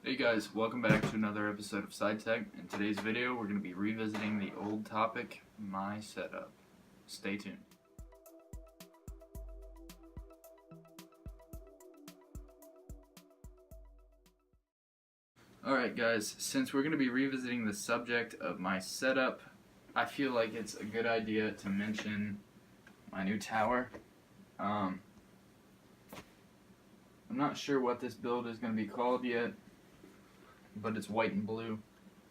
Hey guys, welcome back to another episode of SideTech. In today's video, we're going to be revisiting the old topic, my setup. Stay tuned. Alright guys, since we're going to be revisiting the subject of my setup, I feel like it's a good idea to mention my new tower. I'm not sure what this build is going to be called yet, but it's white and blue.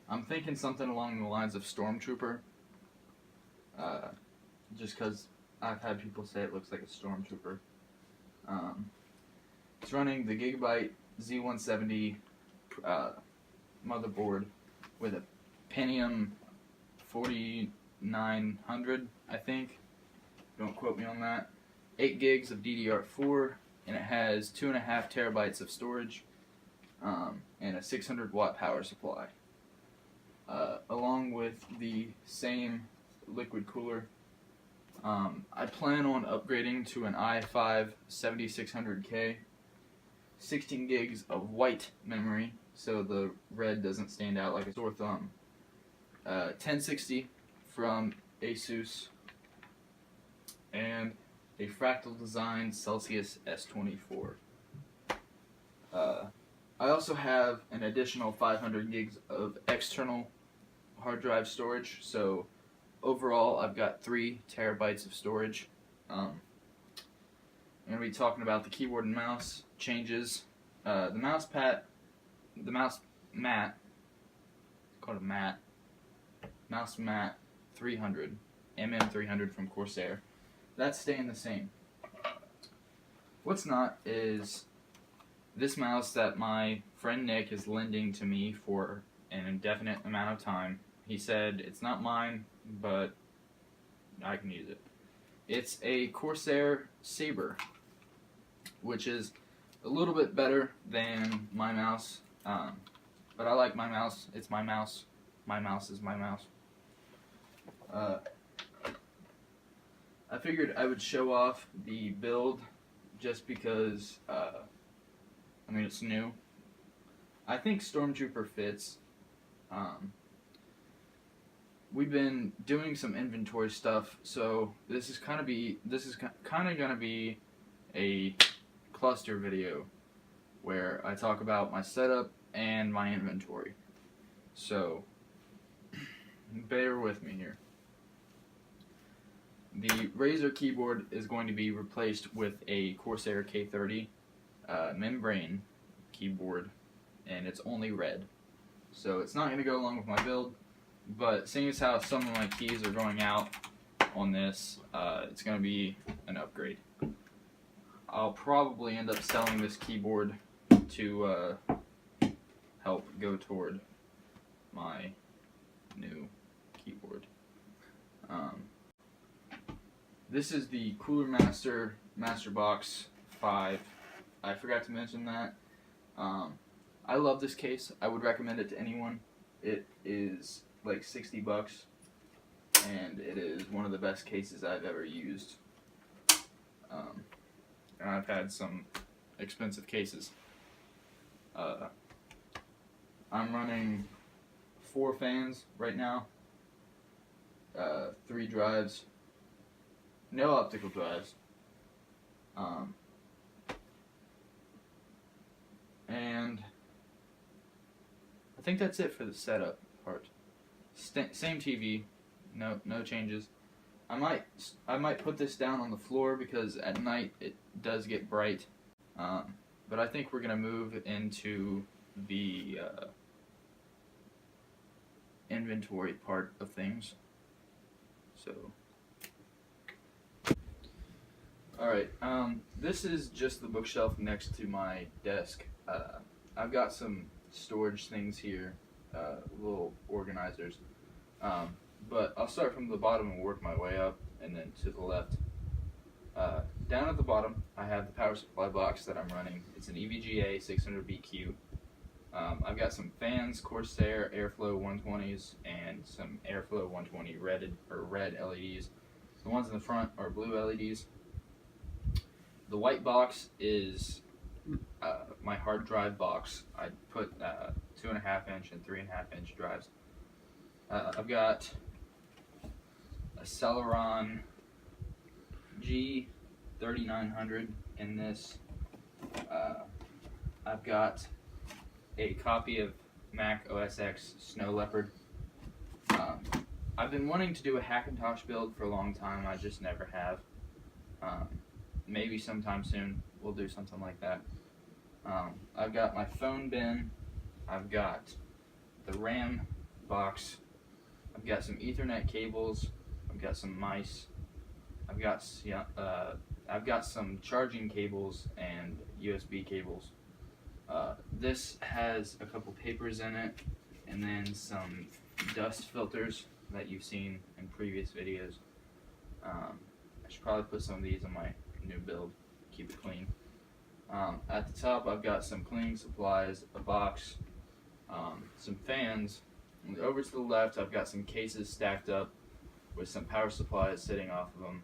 I'm thinking something along the lines of Stormtrooper, just because I've had people say it looks like a Stormtrooper. It's running the Gigabyte Z170 motherboard with a Pentium 4900, I think. Don't quote me on that. 8 gigs of DDR4, and it has 2.5 terabytes of storage. And a 600 watt power supply, along with the same liquid cooler. I plan on upgrading to an i5 7600K, 16 gigs of white memory so the red doesn't stand out like a sore thumb, 1060 from Asus, and a Fractal Design Celsius S24. I also have an additional 500 gigs of external hard drive storage, so overall I've got 3 terabytes of storage. I'm going to be talking about the keyboard and mouse changes. The mouse mat, called a mat, mouse mat 300, MM300 from Corsair. That's staying the same. What's not is this mouse that my friend Nick is lending to me for an indefinite amount of time. He said it's not mine, but I can use it. It's a Corsair Sabre, which is a little bit better than my mouse, but I like my mouse. It's my mouse. My mouse is my mouse. I figured I would show off the build just because it's new. I think Stormtrooper fits. We've been doing some inventory stuff, so this is kind of gonna be a cluster video where I talk about my setup and my inventory. So bear with me here. The Razer keyboard is going to be replaced with a Corsair K30 membrane keyboard, and it's only red, so it's not going to go along with my build, but seeing as how some of my keys are going out on this, it's going to be an upgrade. I'll probably end up selling this keyboard to help go toward my new keyboard. This is the Cooler Master Masterbox 5. I forgot to mention that. I love this case. I would recommend it to anyone. It is like $60, and it is one of the best cases I've ever used. And I've had some expensive cases. I'm running 4 fans right now, 3 drives, no optical drives. And I think that's it for the setup part. Same TV, no changes. I might put this down on the floor because at night it does get bright. But I think we're gonna move into the inventory part of things. So, alright, this is just the bookshelf next to my desk. I've got some storage things here, little organizers, but I'll start from the bottom and work my way up, and then to the left. Down at the bottom, I have the power supply box that I'm running. It's an EVGA 600BQ. I've got some fans, Corsair Airflow 120s, and some Airflow 120 red LEDs. The ones in the front are blue LEDs. The white box is my hard drive box. I put 2.5 inch and 3.5 inch drives. I've got a Celeron G3900 in this. I've got a copy of Mac OS X Snow Leopard. I've been wanting to do a Hackintosh build for a long time. I just never have. Maybe sometime soon we'll do something like that. I've got my phone bin. I've got the RAM box. I've got some Ethernet cables. I've got some mice. I've got some charging cables and USB cables. This has a couple papers in it, and then some dust filters that you've seen in previous videos. I should probably put some of these on my new build, keep it clean. At the top I've got some cleaning supplies, a box, some fans, and over to the left I've got some cases stacked up with some power supplies sitting off of them,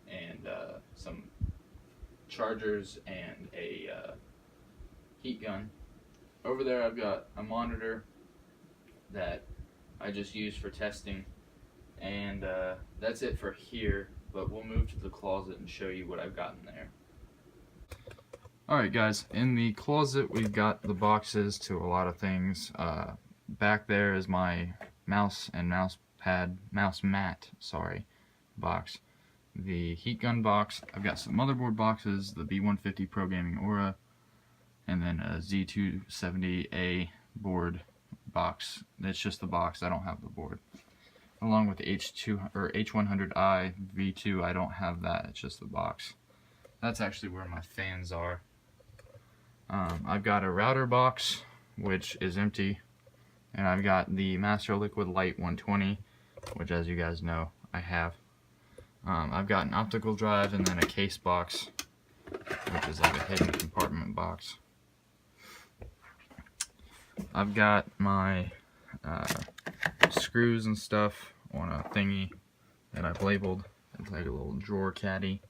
and some chargers and a heat gun. Over there I've got a monitor that I just use for testing, and that's it for here, but we'll move to the closet and show you what I've got in there. Alright guys, in the closet we've got the boxes to a lot of things. Back there is my mouse and mouse mat box. The heat gun box. I've got some motherboard boxes, the B150 Pro Gaming Aura, and then a Z270A board box. That's just the box, I don't have the board. Along with the H100i V2, I don't have that, it's just the box. That's actually where my fans are. I've got a router box, which is empty, and I've got the Master Liquid Light 120, which, as you guys know, I have. I've got an optical drive and then a case box, which is like a hidden compartment box. I've got my screws and stuff on a thingy that I've labeled. It's like a little drawer caddy.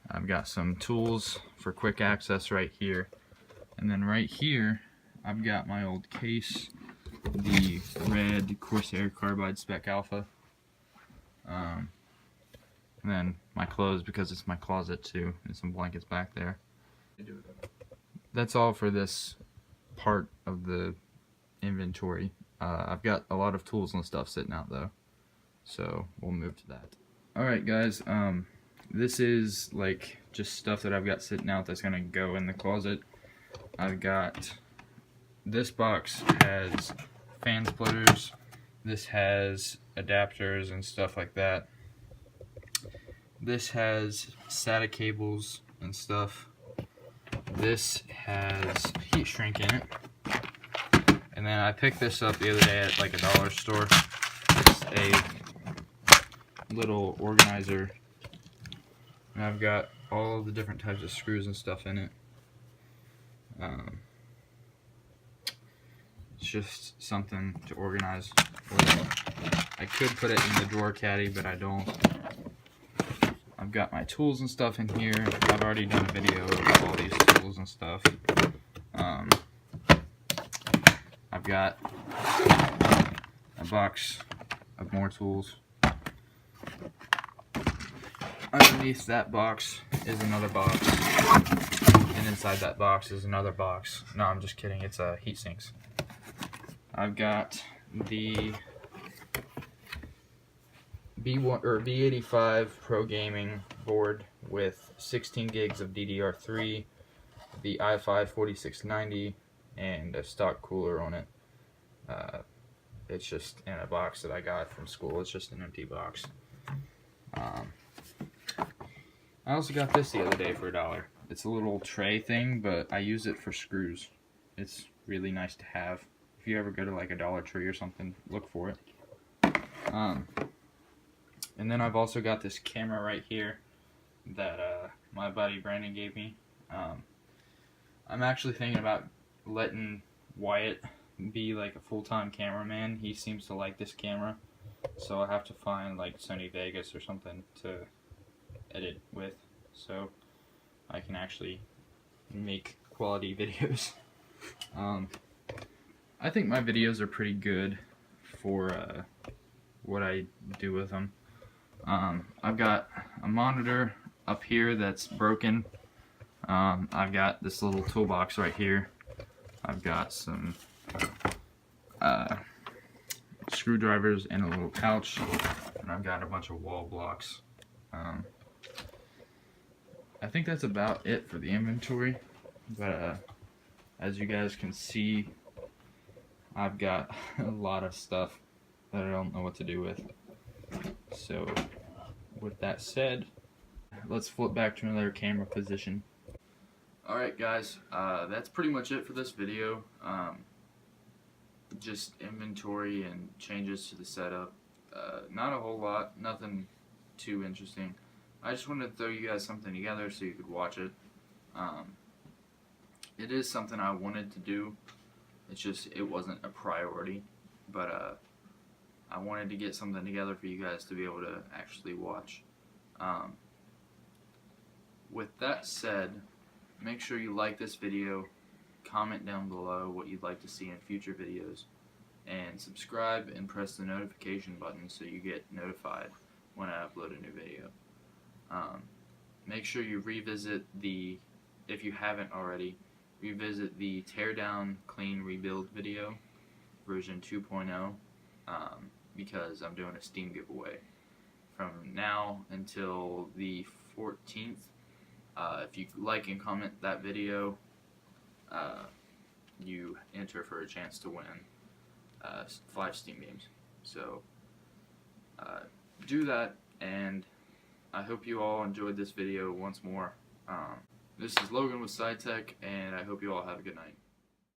I've got some tools for quick access right here. And then right here, I've got my old case, the red Corsair Carbide Spec Alpha. And then my clothes, because it's my closet too, and some blankets back there. That's all for this part of the inventory. I've got a lot of tools and stuff sitting out though, so we'll move to that. Alright guys, this is like just stuff that I've got sitting out that's gonna go in the closet. I've got, this box has fan splitters, this has adapters and stuff like that. This has SATA cables and stuff. This has heat shrink in it. And then I picked this up the other day at like a dollar store. It's a little organizer. And I've got all the different types of screws and stuff in it. It's just something to organize. I could put it in the drawer caddy, but I don't. I've got my tools and stuff in here. I've already done a video of all these tools and stuff. I've got a box of more tools. Underneath that box is another box, and inside that box is another box. No, I'm just kidding, it's heat sinks. I've got the B85 Pro Gaming board with 16 gigs of DDR3, the i5 4690, and a stock cooler on it. It's just in a box that I got from school. It's just an empty box. I also got this the other day for $1. It's a little tray thing, but I use it for screws. It's really nice to have. If you ever go to like a Dollar Tree or something, look for it. And then I've also got this camera right here that my buddy Brandon gave me. I'm actually thinking about letting Wyatt be like a full-time cameraman. He seems to like this camera, so I have to find like Sony Vegas or something to edit with, so I can actually make quality videos. I think my videos are pretty good for what I do with them. I've got a monitor up here that's broken. I've got this little toolbox right here. I've got some screwdrivers in a little pouch, and I've got a bunch of wall blocks. I think that's about it for the inventory, but as you guys can see, I've got a lot of stuff that I don't know what to do with. So with that said, let's flip back to another camera position. Alright guys, that's pretty much it for this video. Just inventory and changes to the setup. Not a whole lot, nothing too interesting. I just wanted to throw you guys something together so you could watch it. It is something I wanted to do. It's just, it wasn't a priority. But I wanted to get something together for you guys to be able to actually watch. With that said, make sure you like this video, comment down below what you'd like to see in future videos, and subscribe and press the notification button so you get notified when I upload a new video. Make sure you revisit if you haven't already, revisit the Teardown Clean Rebuild video, version 2.0, because I'm doing a Steam giveaway from now until the 14th. If you like and comment that video, you enter for a chance to win 5 Steam games. So do that, and I hope you all enjoyed this video once more. This is Logan with SciTech, and I hope you all have a good night.